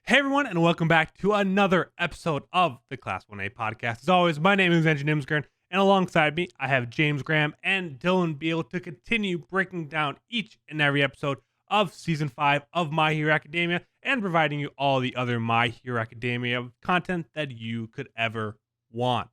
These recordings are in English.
Hey everyone, and welcome back to another episode of the Class 1A podcast. As always, my name is Engine Imsgren, and alongside me, I have James Graham and Dylan Beal to continue breaking down each and every episode of Season 5 of My Hero Academia and providing you all the other My Hero Academia content that you could ever want.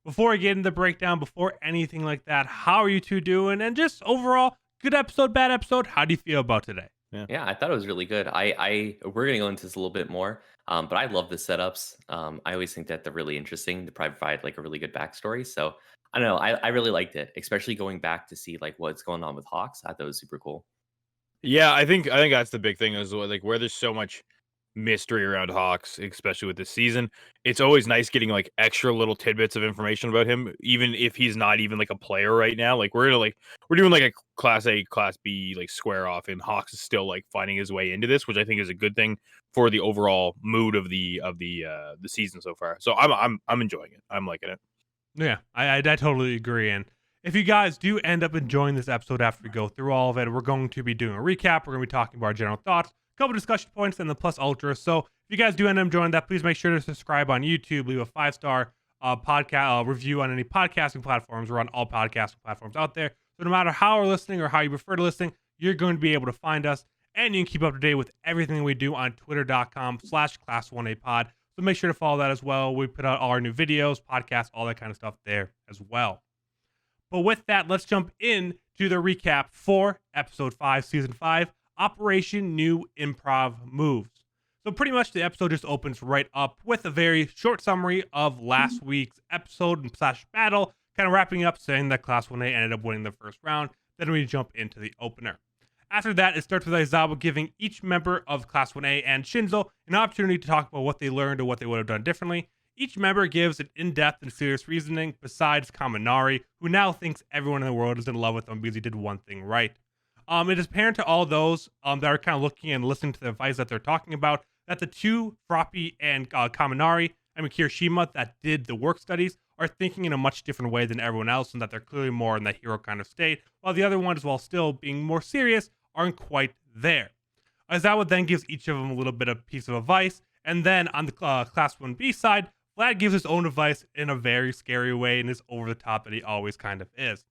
Before I get into the breakdown, before anything like that, how are you two doing? And just overall, good episode, bad episode, how do you feel about today? Yeah, I thought it was really good. I we're gonna go into this a little bit more, but I love the setups. I always think that they're really interesting to provide like a really good backstory. So I don't know, I really liked it, especially going back to see like what's going on with Hawks. I thought it was super cool. Yeah, I think that's the big thing is like where there's so much mystery around Hawks, especially with this season. It's always nice getting like extra little tidbits of information about him, even if he's not even like a player right now. Like we're doing like a class A, class B like square off, and Hawks is still like finding his way into this, which I think is a good thing for the overall mood of the season so far. So I'm enjoying it. I'm liking it. Yeah, I totally agree. And if you guys do end up enjoying this episode after we go through all of it, we're going to be doing a recap. We're going to be talking about our general thoughts, a couple discussion points, and the plus ultra. So if you guys do end up enjoying that, please make sure to subscribe on YouTube, leave a 5-star podcast review on any podcasting platforms. We're on all podcasting platforms out there. So no matter how we're listening or how you prefer to listen, you're going to be able to find us. And you can keep up to date with everything we do on twitter.com/class1apod. So make sure to follow that as well. We put out all our new videos, podcasts, all that kind of stuff there as well. But with that, let's jump in to the recap for episode 5, season 5, Operation New Improv Moves. So pretty much the episode just opens right up with a very short summary of last week's episode / battle, kind of wrapping up saying that Class 1A ended up winning the first round. Then we jump into the opener. After that, it starts with Aizawa giving each member of Class 1A and Shinzo an opportunity to talk about what they learned or what they would have done differently. Each member gives an in-depth and serious reasoning, besides Kaminari, who now thinks everyone in the world is in love with him because he did one thing right. It is apparent to all those that are kind of looking and listening to the advice that they're talking about that the two, Froppy and Kaminari, Kirishima, that did the work studies, are thinking in a much different way than everyone else, and that they're clearly more in that hero kind of state, while the other ones, while still being more serious, aren't quite there. Aizawa then gives each of them a little bit of piece of advice, and then on the Class 1B side, Vlad gives his own advice in a very scary way and is over the top that he always kind of is.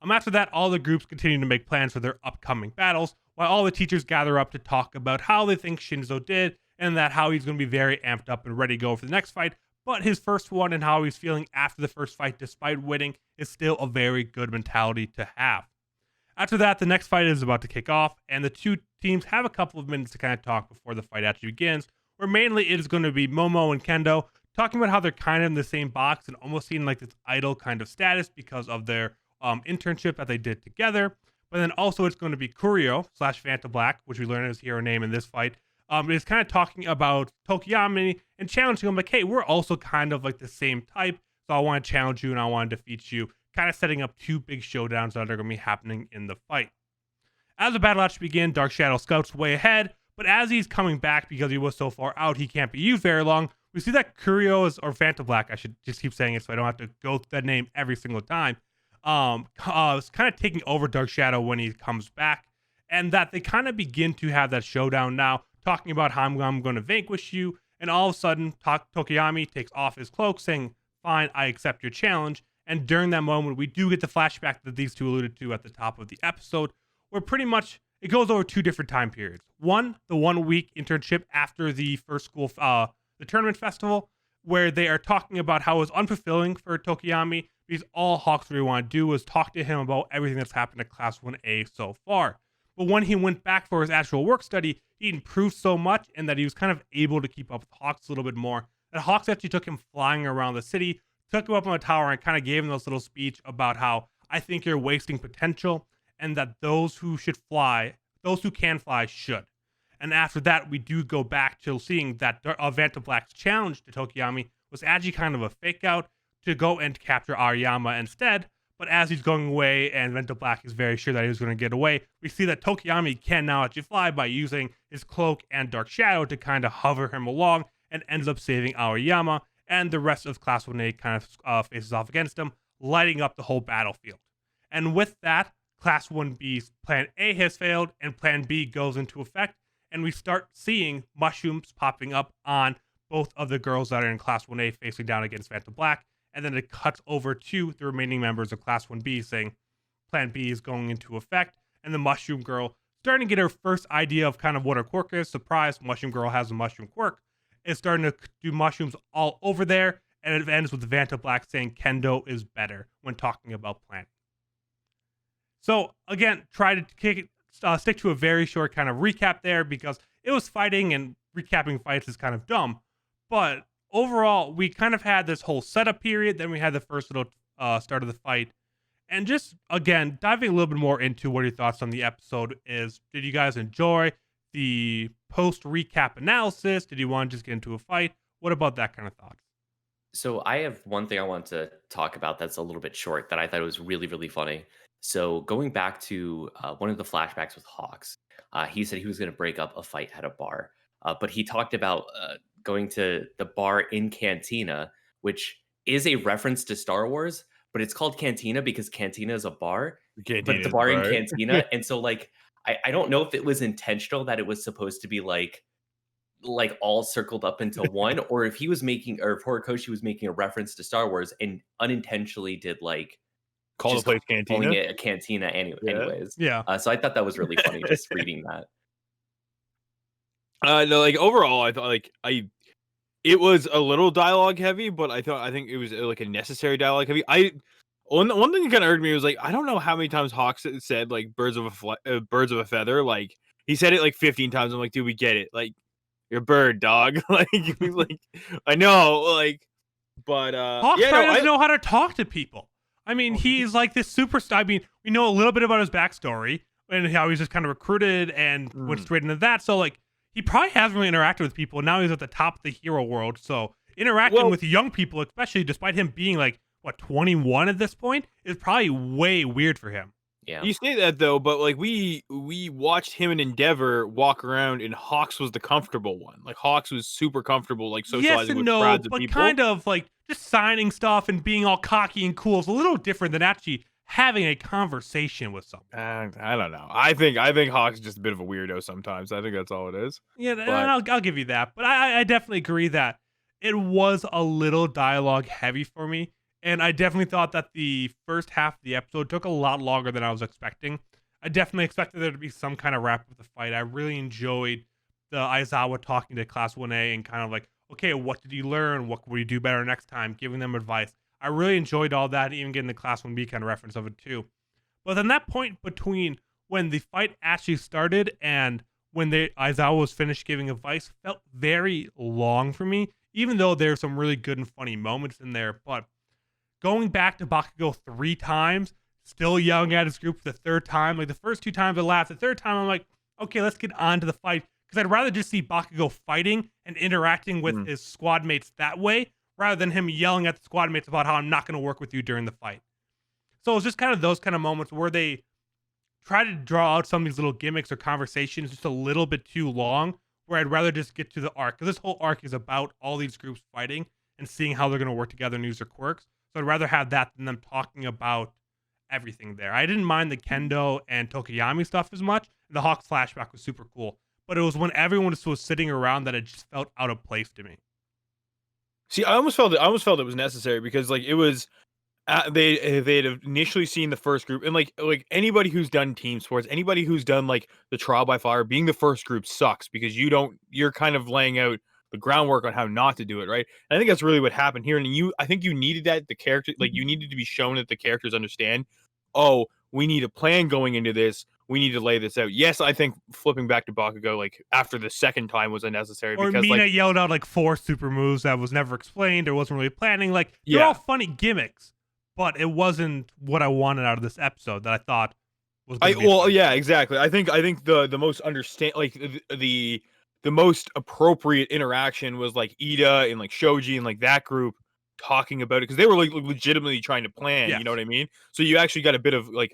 After that, all the groups continue to make plans for their upcoming battles, while all the teachers gather up to talk about how they think Shinzo did, and that how he's going to be very amped up and ready to go for the next fight, but his first one and how he's feeling after the first fight despite winning is still a very good mentality to have. After that, the next fight is about to kick off, and the two teams have a couple of minutes to kind of talk before the fight actually begins, where mainly it is going to be Momo and Kendo talking about how they're kind of in the same box and almost seeing like this idol kind of status because of their internship that they did together. But then also it's going to be Kurio / Vantablack, which we learn his hero name in this fight, is kind of talking about Tokayami and challenging him like, hey, we're also kind of like the same type, so I want to challenge you and I want to defeat you, kind of setting up two big showdowns that are going to be happening in the fight. As the battle actually begins, Dark Shadow scouts way ahead, but as he's coming back because he was so far out, he can't be used very long. We see that Kurio or Vantablack, I should just keep saying it so I don't have to go through that name every single time, is kind of taking over Dark Shadow when he comes back, and that they kind of begin to have that showdown now, talking about how I'm going to vanquish you, and all of a sudden, Tokayami takes off his cloak, saying, fine, I accept your challenge. And during that moment, we do get the flashback that these two alluded to at the top of the episode, where pretty much it goes over two different time periods. One, the 1 week internship after the first school, the tournament festival, where they are talking about how it was unfulfilling for Tokayami because all Hawks really want to do was talk to him about everything that's happened at Class 1A so far. But when he went back for his actual work study, he improved so much and that he was kind of able to keep up with Hawks a little bit more. That Hawks actually took him flying around the city, took him up on a tower, and kind of gave him this little speech about how I think you're wasting potential and that those who can fly should. And after that, we do go back to seeing that Vantablack's challenge to Tokayami was actually kind of a fake out to go and capture Ariyama instead. But as he's going away and Vantablack is very sure that he was going to get away, we see that Tokayami can now actually fly by using his cloak and Dark Shadow to kind of hover him along and ends up saving Aoyama, and the rest of Class 1A kind of faces off against him, lighting up the whole battlefield. And with that, Class 1B's Plan A has failed, and Plan B goes into effect, and we start seeing mushrooms popping up on both of the girls that are in Class 1A facing down against Vantablack, and then it cuts over to the remaining members of Class 1B saying Plan B is going into effect, and the Mushroom Girl starting to get her first idea of kind of what her quirk is. Surprise, Mushroom Girl has a mushroom quirk. Is starting to do mushrooms all over there, and it ends with Vantablack saying Kendo is better when talking about planning. So again, try to stick to a very short kind of recap there because it was fighting and recapping fights is kind of dumb. But overall, we kind of had this whole setup period. Then we had the first little start of the fight. And just, again, diving a little bit more into what your thoughts on the episode is. Did you guys enjoy the post-recap analysis? Did you want to just get into a fight? What about that kind of thoughts? So I have one thing I want to talk about that's a little bit short that I thought was really, really funny. So going back to one of the flashbacks with Hawks, he said he was going to break up a fight at a bar, but he talked about going to the bar in Cantina, which is a reference to Star Wars, but it's called Cantina because Cantina is a bar, but the bar in Cantina. And so like, I don't know if it was intentional that it was supposed to be like all circled up into one, or if he was making, or if Horikoshi was making a reference to Star Wars and unintentionally did like Call the just place calling Cantina. it a cantina anyways. Yeah. So I thought that was really funny just reading that. No, like overall, I thought like it was a little dialogue heavy, but I think it was like a necessary dialogue heavy. One thing that kind of irked me was like I don't know how many times Hawks said like birds of a feather. Like he said it like 15 times. I'm like, dude, we get it. Like you're a bird, dog. like I know, like, but Hawks yeah, doesn't know how to talk to people. I mean, he's like this superstar. I mean, we know a little bit about his backstory and how he's just kind of recruited and went straight into that. So, like, he probably hasn't really interacted with people. Now he's at the top of the hero world. So, interacting with young people, especially despite him being like, 21 at this point, is probably way weird for him. Yeah. You say that though, but like we watched him and Endeavor walk around, and Hawks was the comfortable one. Like Hawks was super comfortable, like socializing with crowds of but people. kind of like just signing stuff and being all cocky and cool is a little different than actually having a conversation with someone. I don't know. I think Hawks is just a bit of a weirdo sometimes. I think that's all it is. Yeah, and I'll give you that. But I definitely agree that it was a little dialogue heavy for me. And I definitely thought that the first half of the episode took a lot longer than I was expecting. I definitely expected there to be some kind of wrap up the fight. I really enjoyed the Aizawa talking to Class 1A and kind of like, okay, what did you learn? What will you do better next time? Giving them advice. I really enjoyed all that, even getting the Class 1B kind of reference of it too. But then that point between when the fight actually started and when Aizawa was finished giving advice felt very long for me, even though there's some really good and funny moments in there. But going back to Bakugo 3 times, still yelling at his group the third time. Like the first 2 times I laughed. The third time I'm like, okay, let's get on to the fight. Because I'd rather just see Bakugo fighting and interacting with his squad mates that way, rather than him yelling at the squad mates about how I'm not going to work with you during the fight. So it's just kind of those kind of moments where they try to draw out some of these little gimmicks or conversations just a little bit too long, where I'd rather just get to the arc. Because this whole arc is about all these groups fighting and seeing how they're going to work together and use their quirks. So I'd rather have that than them talking about everything there. I didn't mind the Kendo and Tokayami stuff as much. The Hawks flashback was super cool. But it was when everyone was sitting around that it just felt out of place to me. See, I almost felt it was necessary because like it was they'd initially seen the first group, and like anybody who's done team sports, anybody who's done like the trial by fire, being the first group sucks because you're kind of laying out the groundwork on how not to do it, right? And I think that's really what happened here. And I think you needed that the character, like you needed to be shown that the characters understand. Oh, we need a plan going into this. We need to lay this out. Yes, I think flipping back to Bakugo like after the second time was unnecessary. Or because Mina like, yelled out like 4 super moves that was never explained or wasn't really planning. Like they're all funny gimmicks, but it wasn't what I wanted out of this episode that I thought was. Yeah, exactly. I think the most the most appropriate interaction was like Ida and like Shoji and like that group talking about it because they were like legitimately trying to plan. Yes. You know what I mean? So you actually got a bit of like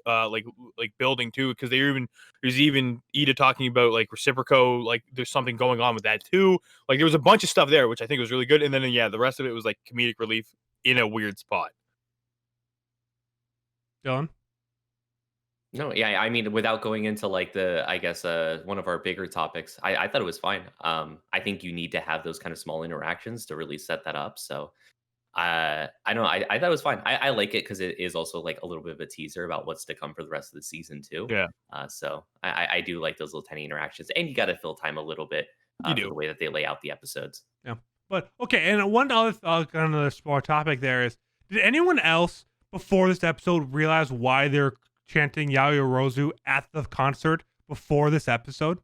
building too because there's even Ida talking about like reciproco, like there's something going on with that too. Like there was a bunch of stuff there which I think was really good, and then yeah, the rest of it was like comedic relief in a weird spot. Dylan? No, yeah, I mean, without going into like I guess, one of our bigger topics, I thought it was fine. I think you need to have those kind of small interactions to really set that up. So, I don't know. I thought it was fine. I like it because it is also like a little bit of a teaser about what's to come for the rest of the season too. Yeah, So I do like those little tiny interactions, and you got to fill time a little bit you for do. the way that they lay out the episodes. Yeah. But okay, and one other kind of small topic there is: did anyone else before this episode realize why they're chanting Yaoyo Rozu at the concert before this episode?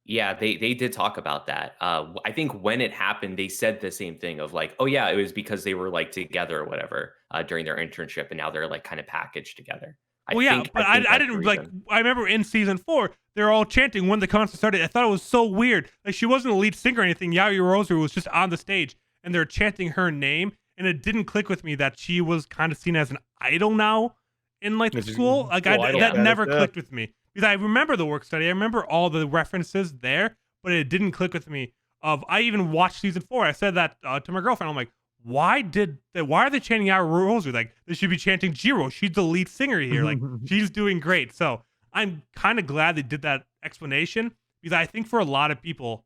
Yeah, they did talk about that. I think when it happened, they said the same thing of like, oh yeah, it was because they were like together or whatever during their internship, and now they're like kind of packaged together. I Well, yeah, think but I think I that's the didn't like. reason. I remember in season 4, they're all chanting when the concert started. I thought it was so weird. Like she wasn't a lead singer or anything. Yaoyo Rozu was just on the stage, and they're chanting her name, and it didn't click with me that she was kind of seen as an idol now in like the Which is school. Like cool idol that status, never yeah. clicked with me because I remember the work study. I remember all the references there, but it didn't click with me. I even watched season 4. I said that to my girlfriend. I'm like, why are they chanting out Rosu? Like they should be chanting Jiro. She's the lead singer here. Like she's doing great. So I'm kind of glad they did that explanation because I think for a lot of people,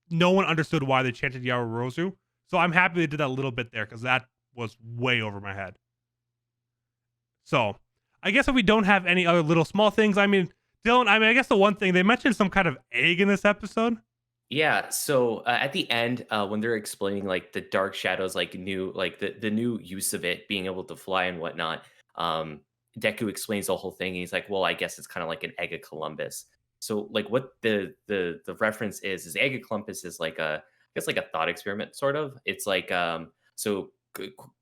no one understood why they chanted Yaoyu Rosu. So I'm happy they did that little bit there because that was way over my head. So I guess if we don't have any other little small things, I mean, Dylan, I guess the one thing they mentioned some kind of egg in this episode. Yeah, so at the end, when they're explaining like the dark shadows, like new, like the new use of it, being able to fly and whatnot, um, Deku explains the whole thing. And he's like, "Well, I guess it's kind of like an egg of Columbus." So, like, what the reference is egg of Columbus is like I guess like a thought experiment, sort of. It's like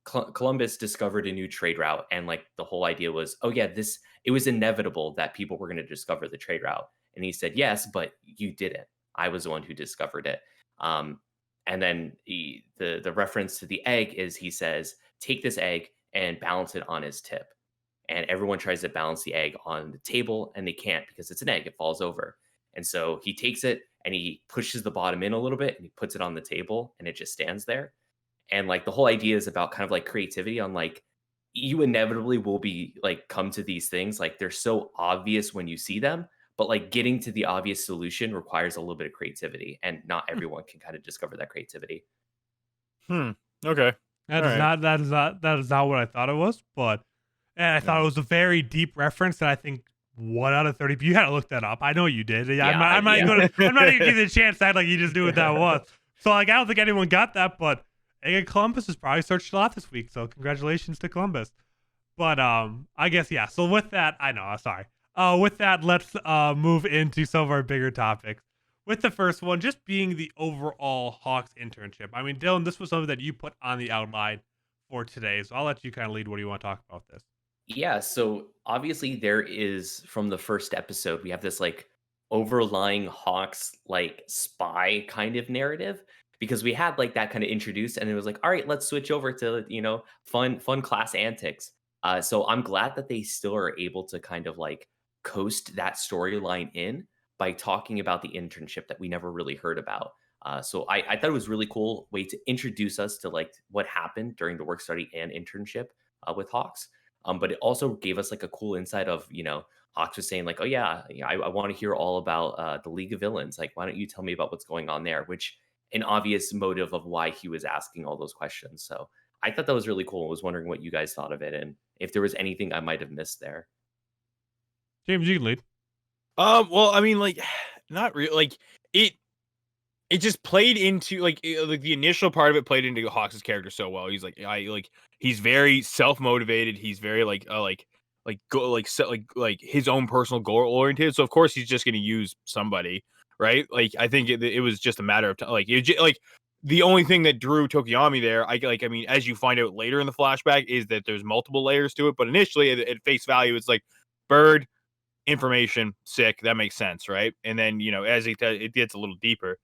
Columbus discovered a new trade route, and like the whole idea was, oh yeah, this it was inevitable that people were going to discover the trade route, and he said, yes, but you didn't. I was the one who discovered it. Um, and then the reference to the egg is he says, take this egg and balance it on his tip. And everyone tries to balance the egg on the table and they can't because it's an egg, it falls over. And so he takes it and he pushes the bottom in a little bit and he puts it on the table and it just stands there. And like the whole idea is about kind of like creativity on like you inevitably will be like come to these things like they're so obvious when you see them, but like getting to the obvious solution requires a little bit of creativity and not everyone can kind of discover that creativity. Okay. That All is right. not that is not what I thought it was, but and I thought it was a very deep reference that I think 1 out of 30. You had to look that up. I know you did. Yeah, Yeah, I'm not yeah. even gonna I'm not even giving you the chance to act like you just knew what that was. So like I don't think anyone got that, but again, Columbus is probably searched a lot this week. So congratulations to Columbus. But I guess yeah. So with that, I know. Sorry. With that, let's move into some of our bigger topics. With the first one, just being the overall Hawks internship. I mean, Dylan, this was something that you put on the outline for today, so I'll let you kind of lead. What do you want to talk about this? Yeah, so obviously there is from the first episode, we have this like overlying Hawks like spy kind of narrative because we had like that kind of introduced and it was like, all right, let's switch over to, fun class antics. So I'm glad that they still are able to kind of like coast that storyline in by talking about the internship that we never really heard about. So I thought it was really cool way to introduce us to like what happened during the work study and internship with Hawks. But it also gave us like a cool insight of, Hawks was saying like, oh yeah, I want to hear all about the League of Villains. Like, why don't you tell me about what's going on there? Which an obvious motive of why he was asking all those questions. So I thought that was really cool. I was wondering what you guys thought of it and if there was anything I might have missed there. James, you can lead. Well, I mean, like, not real. Like, it it just played into like the initial part of it played into Hawks' character so well. He's he's very self motivated. He's very go like his own personal goal oriented. So of course he's just going to use somebody, right? Like I think it was just a matter of time. Like the only thing that drew Tokayami there, I mean, as you find out later in the flashback, is that there's multiple layers to it. But initially, at face value, it's like bird information, sick. That makes sense, right? And then as it gets a little deeper.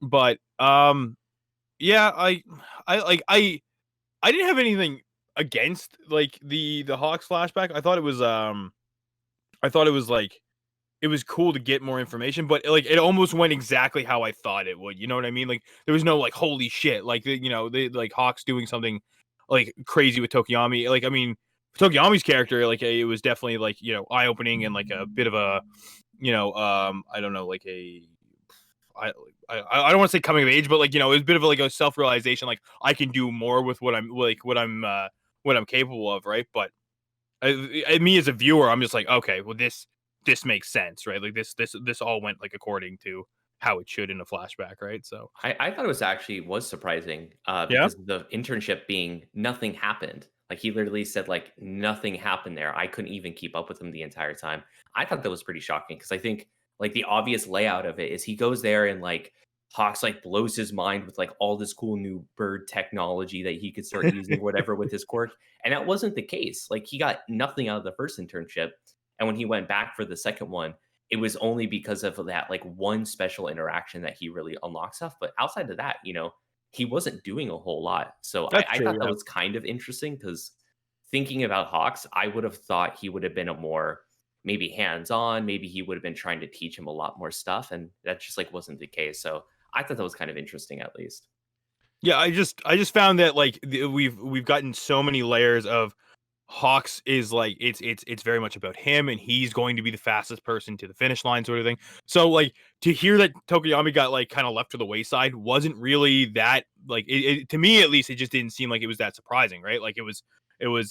But yeah, I didn't have anything against like the Hawks flashback. I thought it was like it was cool to get more information, but like it almost went exactly how I thought it would. You know what I mean? Like there was no like holy shit, like the like Hawks doing something like crazy with Tokiyami. Like I mean, Tokiyami's character, like it was definitely like eye opening and like a bit of a I don't know, like a I don't want to say coming of age, but like it was a bit of like a self realization, like I can do more with what I'm capable of, right? But me as a viewer, I'm just like, okay, well this makes sense, right? Like this all went like according to how it should in a flashback, right? So I thought it was surprising yeah, because the internship being nothing happened. Like he literally said like nothing happened there. I couldn't even keep up with him the entire time. I thought that was pretty shocking because I think like the obvious layout of it is he goes there and like Hawks like blows his mind with like all this cool new bird technology that he could start using whatever with his quirk. And that wasn't the case. Like he got nothing out of the first internship. And when he went back for the second one, it was only because of that like one special interaction that he really unlocked stuff. But outside of that, he wasn't doing a whole lot. So that's I true. thought that Yeah, was kind of interesting because thinking about Hawks, I would have thought he would have been a more maybe hands-on, maybe he would have been trying to teach him a lot more stuff. And that just like wasn't the case. So I thought that was kind of interesting at least. yeah. I just found that like we've gotten so many layers of Hawks is like it's very much about him, and he's going to be the fastest person to the finish line, sort of thing. So like to hear that Tokayami got like kind of left to the wayside wasn't really that like to me at least. It just didn't seem like it was that surprising, right? Like it was like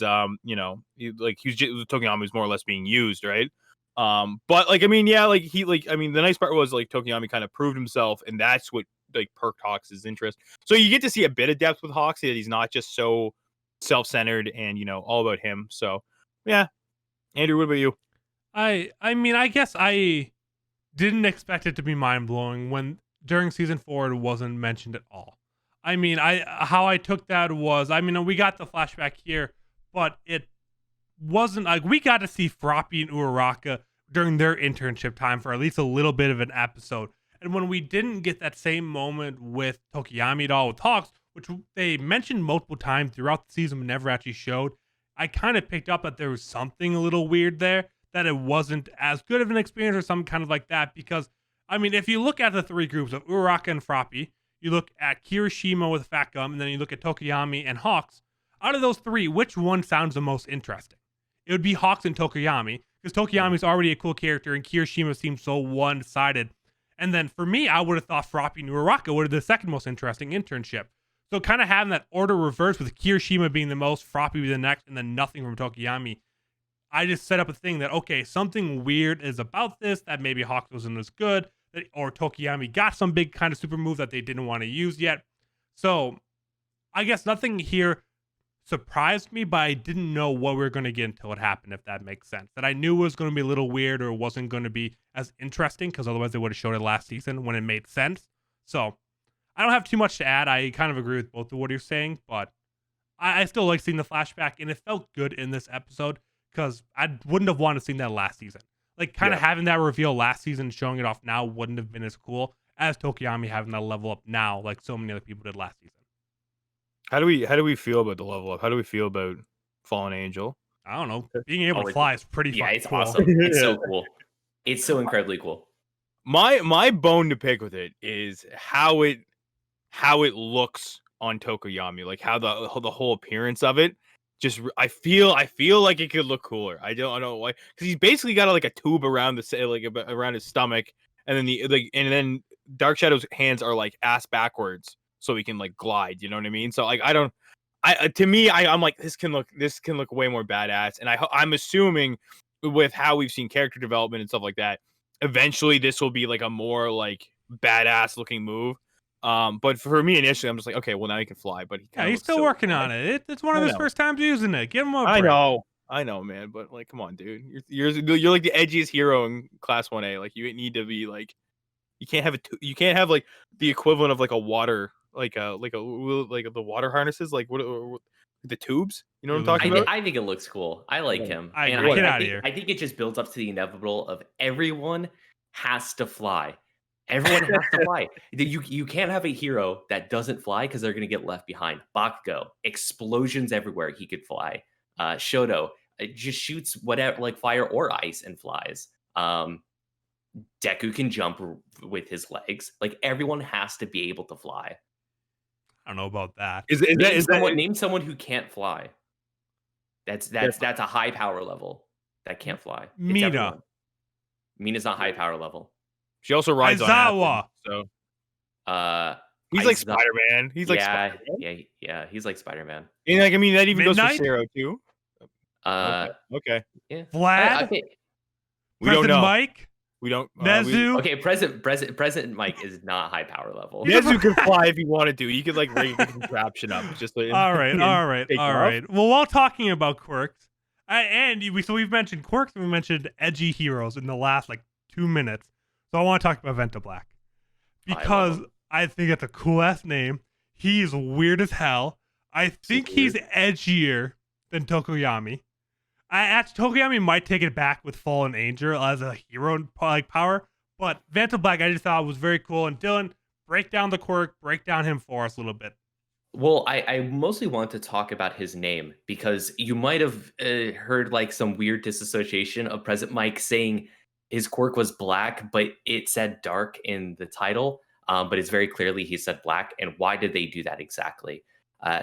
Tokayami was more or less being used, right? But like I mean, yeah, like the nice part was like Tokayami kind of proved himself, and that's what like perked Hawks' interest. So you get to see a bit of depth with Hawks, that he's not just so self-centered and all about him. So yeah, Andrew, what about you? I mean, I guess I didn't expect it to be mind blowing when during season 4 it wasn't mentioned at all. I mean, I how I took that was, I mean, we got the flashback here, but it wasn't like we got to see Froppy and Uraraka during their internship time for at least a little bit of an episode. And when we didn't get that same moment with Tokiyami at all with Hawks, which they mentioned multiple times throughout the season but never actually showed, I kind of picked up that there was something a little weird there, that it wasn't as good of an experience or something kind of like that. Because, I mean, if you look at the three groups of Uraraka and Froppy, you look at Kirishima with Fat Gum, and then you look at Tokiyami and Hawks, out of those three, which one sounds the most interesting? It would be Hawks and Tokayami, because Tokayami's already a cool character and Kirishima seems so one-sided. And then for me, I would have thought Froppy and Uraraka would have the second most interesting internship. So kind of having that order reversed with Kirishima being the most, Froppy being the next, and then nothing from Tokayami, I just set up a thing that, okay, something weird is about this, that maybe Hawks wasn't as good, or Tokayami got some big kind of super move that they didn't want to use yet. So I guess nothing here surprised me, but I didn't know what we were going to get until it happened, if that makes sense. That I knew it was going to be a little weird or it wasn't going to be as interesting, because otherwise they would have showed it last season when it made sense. So I don't have too much to add. I kind of agree with both of what you're saying, but I still like seeing the flashback, and it felt good in this episode because I wouldn't have wanted to see that last season. Like, kind of having that reveal last season and showing it off now wouldn't have been as cool as Tokiyami having that level up now, like so many other people did last season. How do we feel about the level up? How do we feel about Fallen Angel? I don't know. Being able Oh, to fly is pretty yeah, fucking it's cool. awesome. It's so cool. It's so incredibly cool. My bone to pick with it is how it looks on Tokoyami, like how the whole appearance of it. Just I feel like it could look cooler. I don't know why, because he's basically got like a tube around around his stomach, and then and then Dark Shadow's hands are like ass backwards, so he can like glide. You know what I mean? So like I don't. To me, I'm like this can look way more badass, and I'm assuming with how we've seen character development and stuff like that, eventually this will be like a more like badass looking move. But for me initially, I'm just like, okay, well now he can fly, but Yeah, he's still working on it. It's one of his first times using it. Give him a break. I know, man, but like, come on, dude, you're like the edgiest hero in Class 1A. Like, you need to be like, you can't have like the equivalent of like a water, like the water harnesses, like what the tubes. You know what I'm talking about? I think it looks cool. I like him. I And agree. Get out of here. I think it just builds up to the inevitable of everyone has to fly. Everyone has to fly. You can't have a hero that doesn't fly because they're going to get left behind. Bakugo, explosions everywhere. He could fly. Shoto just shoots whatever, like fire or ice, and flies. Deku can jump with his legs. Like, everyone has to be able to fly. I don't know about that. Name Name someone who can't fly. That's They're a high power level that can't fly. It's Mina, everyone. Mina's not high power level. She also rides on acid, Aizawa. so Uh, he's like Aiza Spider-Man. He's like yeah, Spider-Man. yeah, he's like Spider-Man. And, like, I mean, that even goes for Midnight, Zero too. Uh, Okay, okay. yeah. Vlad, Okay. We don't President know. Mike, We don't. Nezu. Okay, President Mike is not high power level. He's a Nezu could fly if he wanted to. He could like rig the contraption up just like All right, all right, take all off. right. Well, while talking about quirks, we've mentioned quirks and we mentioned edgy heroes in the last like 2 minutes. So I want to talk about Vantablack because him. I think it's a cool ass name. He's weird as hell. I think he's edgier than Tokayami. Tokayami might take it back with Fallen Angel as a hero like power, but Vantablack I just thought was very cool. And Dylan, break down the quirk, break down him for us a little bit. Well, I mostly want to talk about his name because you might have heard like some weird disassociation of President Mike saying his quirk was black, but it said dark in the title. But it's very clearly he said black. And why did they do that exactly?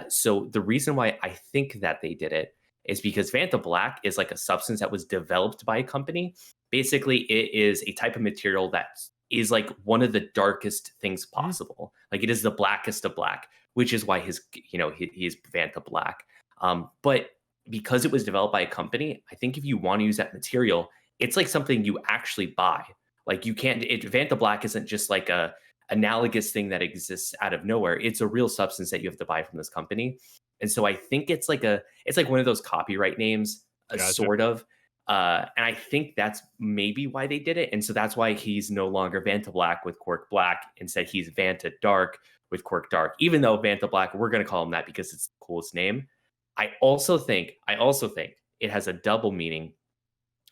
So the reason why I think that they did it is because Vantablack is like a substance that was developed by a company. Basically, it is a type of material that is like one of the darkest things possible. Like it is the blackest of black, which is why he's Vantablack. But because it was developed by a company, I think if you want to use that material, it's like something you actually buy. Like you can't. Vantablack isn't just like a analogous thing that exists out of nowhere. It's a real substance that you have to buy from this company. And so I think it's like one of those copyright names, Gotcha. sort of. And I think that's maybe why they did it. And so that's why he's no longer Vantablack with Quirk Black. Instead, he's Vanta Dark with Quirk Dark. Even though Vantablack, we're going to call him that because it's the coolest name. I also think it has a double meaning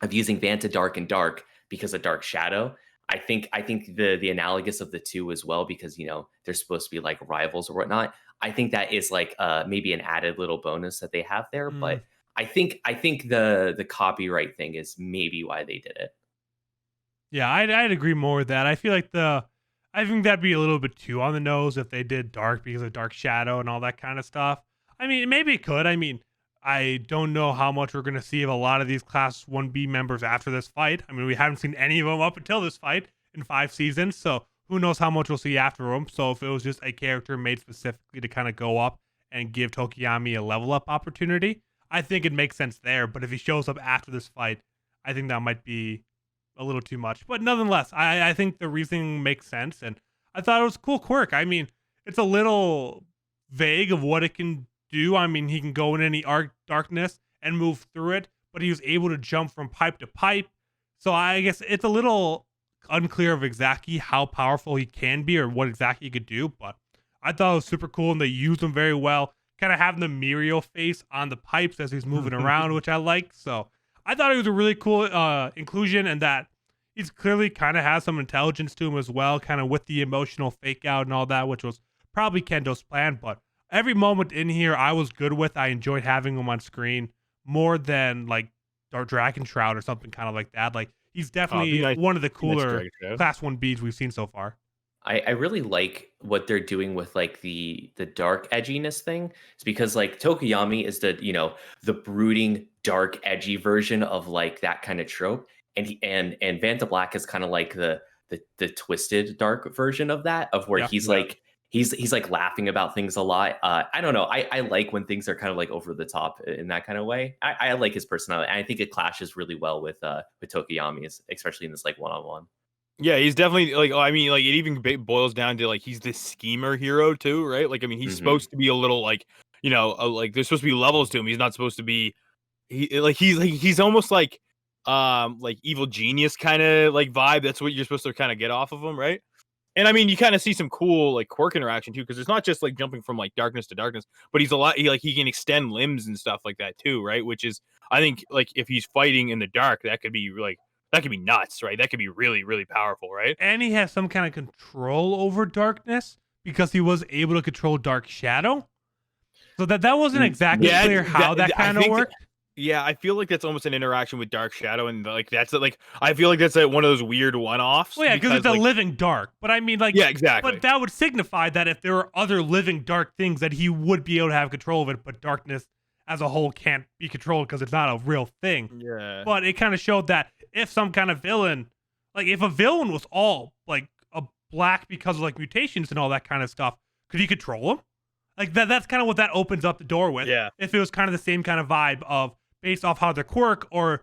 of using Vanta Dark and Dark because of Dark Shadow. I think the analogous of the two as well, because they're supposed to be like rivals or whatnot. I think that is like maybe an added little bonus that they have there. But I think the copyright thing is maybe why they did it. Yeah, I'd agree more with that. I feel like I think that'd be a little bit too on the nose if they did dark because of Dark Shadow and all that kind of stuff. I mean, maybe it could. I mean, I don't know how much we're going to see of a lot of these Class 1B members after this fight. I mean, we haven't seen any of them up until this fight in 5 seasons, so who knows how much we'll see after them. So if it was just a character made specifically to kind of go up and give Tokayami a level up opportunity, I think it makes sense there. But if he shows up after this fight, I think that might be a little too much. But nonetheless, I think the reasoning makes sense, and I thought it was a cool quirk. I mean, it's a little vague of what it can do. I mean, he can go in any darkness and move through it, but he was able to jump from pipe to pipe. So I guess it's a little unclear of exactly how powerful he can be or what exactly he could do, but I thought it was super cool and they used him very well. Kind of having the Muriel face on the pipes as he's moving around, which I like. So I thought it was a really cool inclusion, and that he's clearly kind of has some intelligence to him as well, kind of with the emotional fake out and all that, which was probably Kendo's plan. But every moment in here I was good with. I enjoyed having him on screen more than like Dark Dragon Shroud or something kind of like that. Like he's definitely one of the cooler Class 1Bs we've seen so far. I really like what they're doing with like the dark edginess thing. It's because like Tokayami is the brooding dark edgy version of like that kind of trope, and Vantablack is kind of like the twisted dark version of that, of where he's like laughing about things a lot. I don't know. I like when things are kind of like over the top in that kind of way. I like his personality. I think it clashes really well with Tokayami, especially in this like one-on-one. Yeah, he's definitely like. I mean, like it even boils down to like he's this schemer hero too, right? Like, I mean, he's supposed to be a little like like there's supposed to be levels to him. He's not supposed to be. He's almost like evil genius kind of like vibe. That's what you're supposed to kind of get off of him, right? And I mean, you kind of see some cool like quirk interaction too, because it's not just like jumping from like darkness to darkness, but he's he can extend limbs and stuff like that too, right? Which is, I think, like if he's fighting in the dark, that could be nuts, right? That could be really, really powerful, right? And he has some kind of control over darkness because he was able to control Dark Shadow. So that wasn't exactly clear how that kind of worked. Yeah, I feel like that's almost an interaction with Dark Shadow, and like that's like I feel like that's like one of those weird one-offs. Well, yeah, because it's a living dark. But I mean, like, yeah, exactly. But that would signify that if there were other living dark things, that he would be able to have control of it. But darkness as a whole can't be controlled because it's not a real thing. Yeah. But it kind of showed that if some kind of villain, like if a villain was all like a black because of like mutations and all that kind of stuff, could he control him? Like that's kind of what that opens up the door with. Yeah. If it was kind of the same kind of vibe of based off how they quirk, or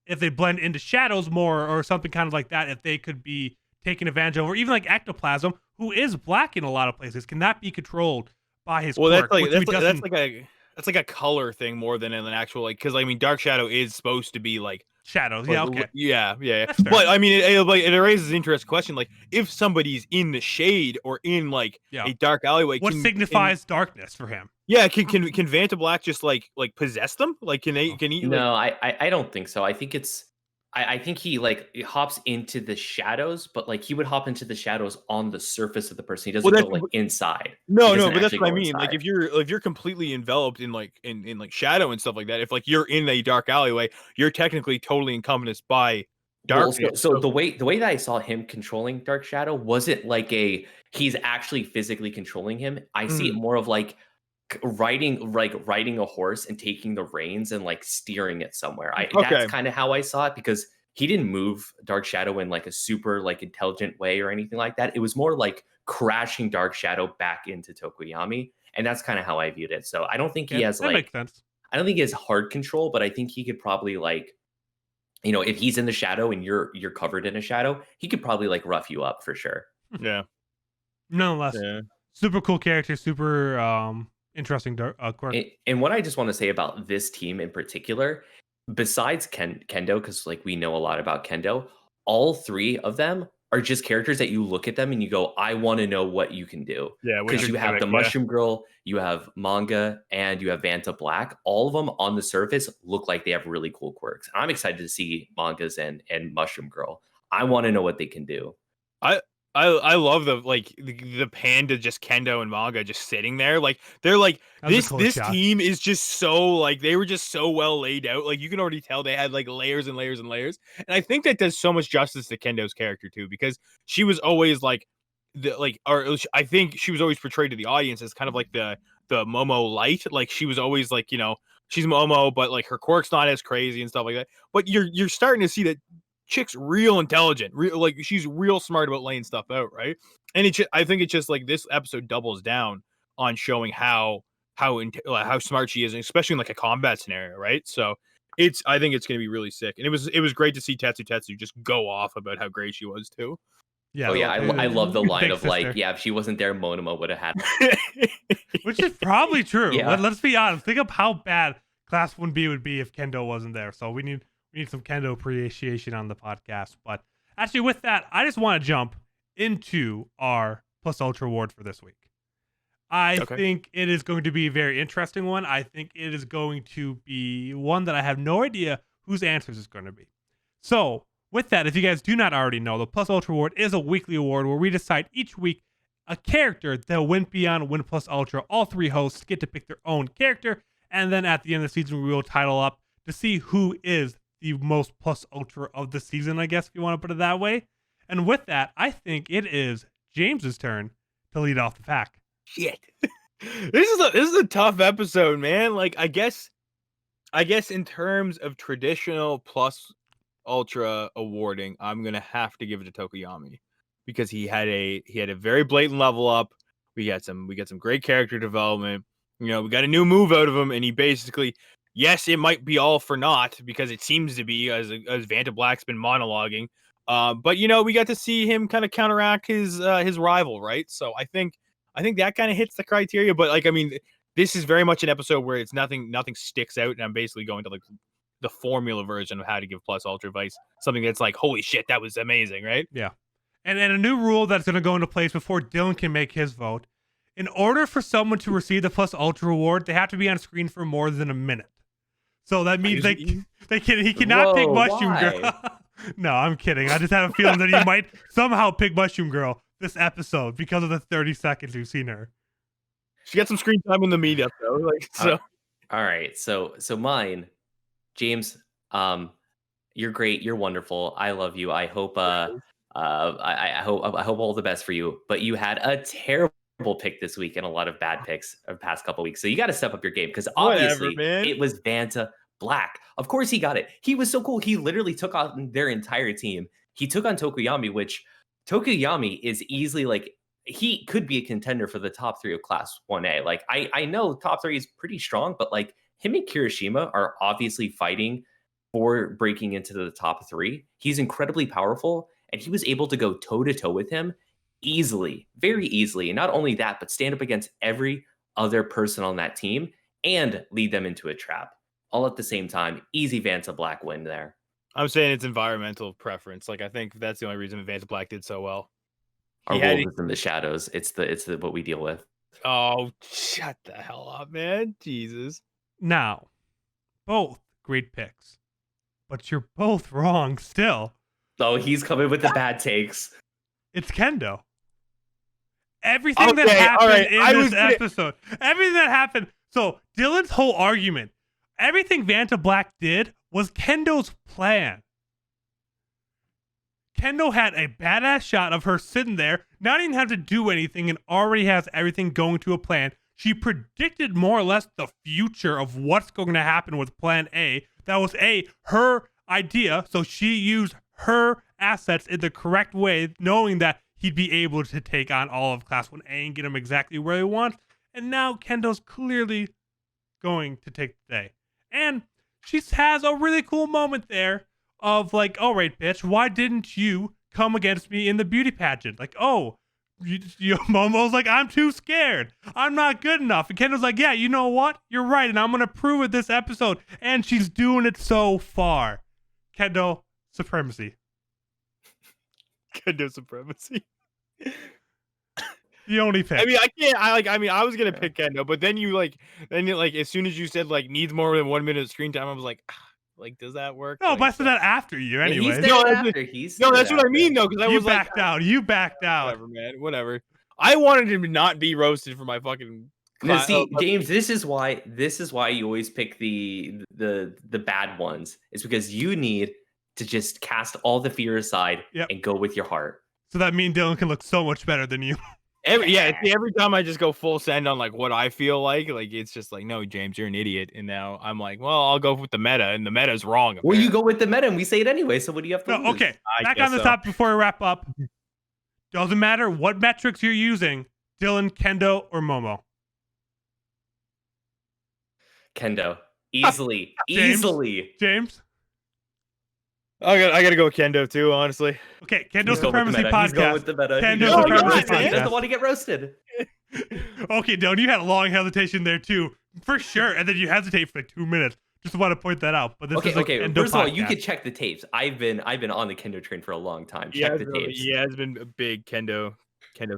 if they blend into shadows more or something kind of like that, if they could be taken advantage of, or even like ectoplasm, who is black in a lot of places, can that be controlled by his Well, quirk? that's like a color thing more than an actual like, because I mean, Dark Shadow is supposed to be like shadows. Yeah, okay. Yeah. That's fair. But I mean, it raises an interesting question. Like, if somebody's in the shade or in like a dark alleyway, what signifies darkness for him? Yeah, can Vantablack just like possess them? Like, can he? No, I don't think so. I think I think he like hops into the shadows, but like he would hop into the shadows on the surface of the person. He doesn't go like inside. No, but that's what I mean. Like, if you're completely enveloped in like in like shadow and stuff like that, if like you're in a dark alleyway, you're technically totally encompassed by darkness. Well, so the way that I saw him controlling Dark Shadow wasn't like he's actually physically controlling him. I see it more of like riding a horse and taking the reins and like steering it somewhere. That's kind of how I saw it, because he didn't move Dark Shadow in like a super like intelligent way or anything like that. It was more like crashing Dark Shadow back into Tokayami, and that's kind of how I viewed it. So I don't think he has that makes sense. I don't think he has hard control, but I think he could probably like, you know, if he's in the shadow and you're covered in a shadow, he could probably like rough you up for sure. Yeah. Nonetheless, super cool character, super interesting quirk. And what I just want to say about this team in particular, besides Kendo, because like we know a lot about Kendo, all three of them are just characters that you look at them and you go, I want to know what you can do. Yeah, because you have the Mushroom Girl, you have Manga, and you have Vantablack. All of them on the surface look like they have really cool quirks. I'm excited to see Mangas and Mushroom Girl. I want to know what they can do. I love the pan to just Kendo and Manga just sitting there. Like, they're like, this team is just so like, they were just so well laid out. Like, you can already tell they had like layers and layers and layers. And I think that does so much justice to Kendo's character too, because she was always like I think she was always portrayed to the audience as kind of like the Momo light. Like, she was always like, you know, she's Momo, but like her quirk's not as crazy and stuff like that. But you're starting to see that chick's real intelligent, like she's real smart about laying stuff out, right? And I think it's just like this episode doubles down on showing how smart she is, especially in like a combat scenario, right? So I think it's going to be really sick, and it was great to see Tetsu just go off about how great she was too. Yeah. Oh yeah, I love the line of like, yeah, if she wasn't there, Monoma would have had which is probably true. Yeah. Let's be honest. Think of how bad Class 1B would be if Kendo wasn't there. So we need some Kendo appreciation on the podcast. But actually, with that, I just want to jump into our Plus Ultra award for this week. I think it is going to be a very interesting one. I think it is going to be one that I have no idea whose answers is going to be. So, with that, if you guys do not already know, the Plus Ultra award is a weekly award where we decide each week a character that went beyond Win Plus Ultra. All three hosts get to pick their own character, and then at the end of the season, we will title up to see who is the most Plus Ultra of the season, I guess, if you want to put it that way. And with that, I think it is James's turn to lead off the pack. Shit. This is a tough episode, man. Like, I guess in terms of traditional Plus Ultra awarding, I'm gonna have to give it to Tokayami, because he had a very blatant level up. We got some great character development. You know, we got a new move out of him, and he basically, yes, it might be all for naught, because it seems to be, as Vantablack's been monologuing. But you know, we got to see him kind of counteract his rival, right? So I think that kind of hits the criteria. But like, I mean, this is very much an episode where it's nothing sticks out, and I'm basically going to like the formula version of how to give Plus Ultra advice. Something that's like, holy shit, that was amazing, right? Yeah. And a new rule that's going to go into place before Dylan can make his vote. In order for someone to receive the Plus Ultra award, they have to be on screen for more than a minute. So that means he cannot pick Mushroom Girl. No, I'm kidding. I just have a feeling that he might somehow pick Mushroom Girl this episode because of the 30 seconds we've seen her. She got some screen time in the meetup though. Like, so. All right. So mine, James, you're great. You're wonderful. I love you. I hope I hope all the best for you. But you had a terrible pick this week and a lot of bad picks of the past couple weeks. So you got to step up your game because Whatever, obviously man. it was Vanta Black. Of course he got it. He was so cool. He literally took on their entire team. He took on Tokayami, which Tokayami is easily like, he could be a contender for the top 3 of class 1A. Like I know top 3 is pretty strong, but like him and Kirishima are obviously fighting for breaking into the top 3. He's incredibly powerful, and he was able to go toe to toe with him easily, very easily. And not only that, but stand up against every other person on that team and lead them into a trap all at the same time. Easy Vantablack win there. I'm saying it's environmental preference. Like I think that's the only reason Vantablack did so well. Our wolf is in the shadows. It's the what we deal with. Oh, shut the hell up, man. Jesus. Now, both great picks, but you're both wrong still. Oh, he's coming with the bad takes. It's Kendo. Everything that happened in this episode, everything that happened. So Dylan's whole argument, everything Vantablack did was Kendo's plan. Kendo had a badass shot of her sitting there, not even have to do anything, and already has everything going to a plan. She predicted more or less the future of what's going to happen with Plan A. That was her idea, so she used her assets in the correct way, knowing that he'd be able to take on all of Class 1A and get him exactly where he wants. And now Kendo's clearly going to take the day. And she has a really cool moment there of like, all right, bitch, why didn't you come against me in the beauty pageant? Like, oh, Momo's like, I'm too scared. I'm not good enough. And Kendo's like, yeah, you know what? You're right. And I'm going to prove it this episode. And she's doing it so far. Kendo supremacy. Kendo supremacy. The only pick. I mean, I can't. I was gonna pick Kendo, but then as soon as you said like needs more than 1 minute of screen time, I was like, does that work? No, like, but I said that after you anyway. That's what I mean though, because I was backed out. You backed out. Whatever, man. Whatever. I wanted him to not be roasted for my fucking. Now, see, James, this is why you always pick the bad ones. It's because you need to just cast all the fear aside and go with your heart. So that means Dylan can look so much better than you. Every time I just go full send on like what I feel like it's just like, no, James, you're an idiot. And now I'm like, well, I'll go with the meta, and the meta's wrong. Well, you go with the meta, and we say it anyway. So what do you have to lose? Okay, back on the top before we wrap up. Doesn't matter what metrics you're using, Dylan, Kendo, or Momo. Kendo, easily. James. I gotta go with Kendo too, honestly. Okay, Kendo Supremacy Podcast. He's going with the meta. Kendo Supremacy Podcast. He doesn't want to get roasted. Okay, Dylan, you had a long hesitation there too, for sure, and then you hesitate for like 2 minutes. Just want to point that out. But this is okay. Kendo First of all, podcast. you can check the tapes. I've been on the Kendo train for a long time. Check the tapes. Yeah, has been a big Kendo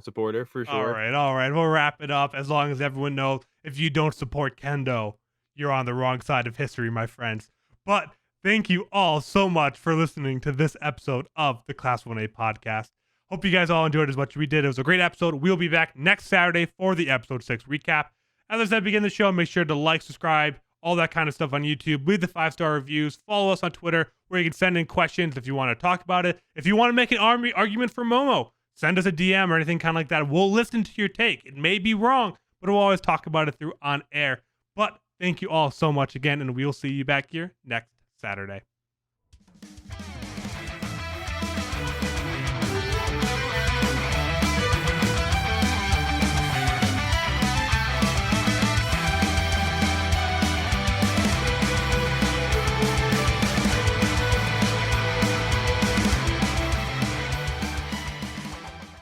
supporter for sure. All right. We'll wrap it up. As long as everyone knows, if you don't support Kendo, you're on the wrong side of history, my friends. But thank you all so much for listening to this episode of the Class 1A podcast. Hope you guys all enjoyed as much as we did. It was a great episode. We'll be back next Saturday for the episode 6 recap. As I said, begin the show. Make sure to like, subscribe, all that kind of stuff on YouTube. Leave the 5-star reviews. Follow us on Twitter, where you can send in questions if you want to talk about it. If you want to make an argument for Momo, send us a DM or anything kind of like that. We'll listen to your take. It may be wrong, but we'll always talk about it through on air. But thank you all so much again, and we'll see you back here next Saturday.